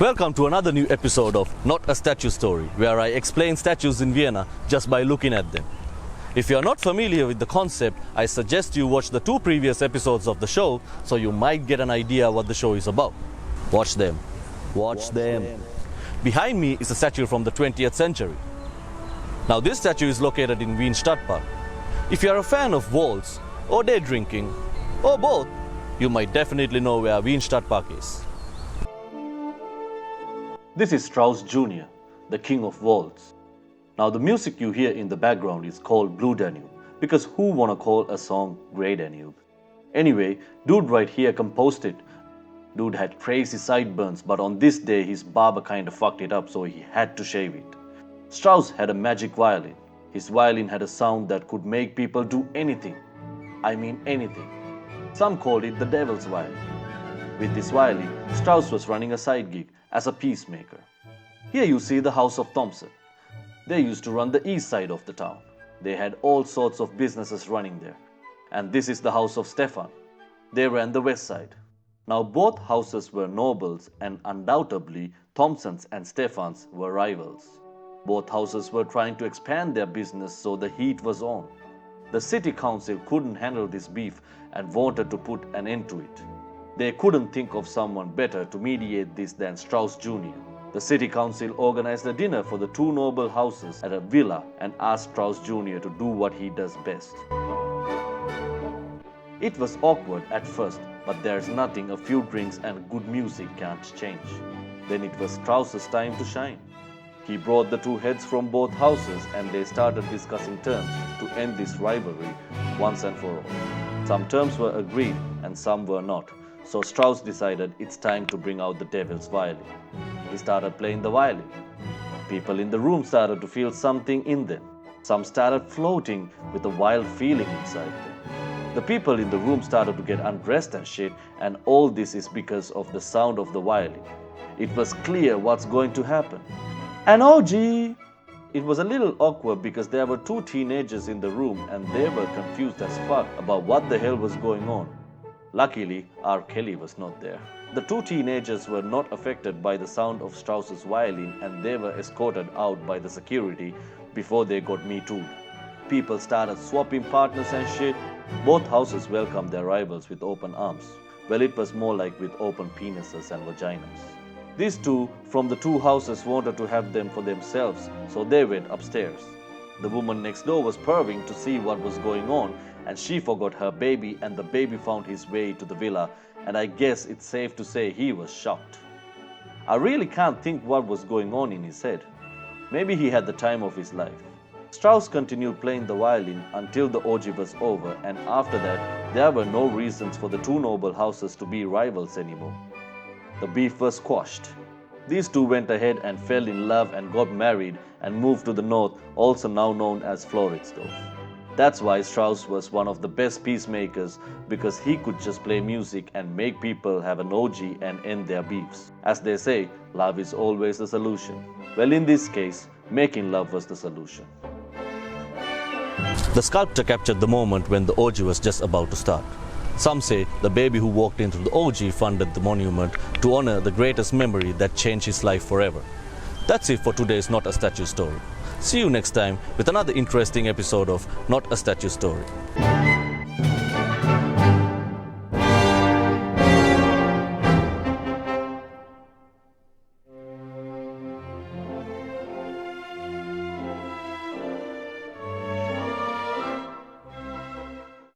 Welcome to another new episode of Not a Statue Story, where I explain statues in Vienna just by looking at them. If you are not familiar with the concept, I suggest you watch the two previous episodes of the show so you might get an idea what the show is about. Watch them. Watch them. Behind me is a statue from the 20th century. Now this statue is located in Wien Stadtpark. If you are a fan of waltz, or day drinking, or both, you might definitely know where Wien Stadtpark is. This is Strauss Jr., the king of waltz. Now the music you hear in the background is called Blue Danube, because who wanna call a song Grey Danube? Anyway, dude right here composed it. Dude had crazy sideburns, but on this day his barber kinda fucked it up, so he had to shave it. Strauss had a magic violin. His violin had a sound that could make people do anything. I mean anything. Some called it the devil's violin. With this violin, Strauss was running a side gig as a peacemaker. Here you see the house of Thompson. They used to run the east side of the town. They had all sorts of businesses running there. And this is the house of Stefan. They ran the west side. Now both houses were nobles, and undoubtedly Thompson's and Stefan's were rivals. Both houses were trying to expand their business, so the heat was on. The city council couldn't handle this beef and wanted to put an end to it. They couldn't think of someone better to mediate this than Strauss Jr. The city council organized a dinner for the two noble houses at a villa and asked Strauss Jr. to do what he does best. It was awkward at first, but there's nothing a few drinks and good music can't change. Then it was Strauss's time to shine. He brought the two heads from both houses and they started discussing terms to end this rivalry once and for all. Some terms were agreed and some were not. So Strauss decided it's time to bring out the devil's violin. He started playing the violin. People in the room started to feel something in them. Some started floating with a wild feeling inside them. The people in the room started to get undressed and shit, and all this is because of the sound of the violin. It was clear what's going to happen. An orgy! It was a little awkward because there were two teenagers in the room and they were confused as fuck about what the hell was going on. Luckily, R. Kelly was not there. The two teenagers were not affected by the sound of Strauss's violin and they were escorted out by the security before they got Me Too'd. People started swapping partners and shit. Both houses welcomed their rivals with open arms. Well, it was more like with open penises and vaginas. These two from the two houses wanted to have them for themselves, so they went upstairs. The woman next door was perving to see what was going on, and she forgot her baby and the baby found his way to the villa, and I guess it's safe to say he was shocked. I really can't think what was going on in his head. Maybe he had the time of his life. Strauss continued playing the violin until the orgy was over, and after that there were no reasons for the two noble houses to be rivals anymore. The beef was quashed. These two went ahead and fell in love and got married and moved to the north, also now known as Floridsdorf. That's why Strauss was one of the best peacemakers, because he could just play music and make people have an orgy and end their beefs. As they say, love is always the solution. Well, in this case, making love was the solution. The sculptor captured the moment when the orgy was just about to start. Some say the baby who walked into the orgy funded the monument to honor the greatest memory that changed his life forever. That's it for today's Not a Statue Story. See you next time with another interesting episode of Not a Statue Story.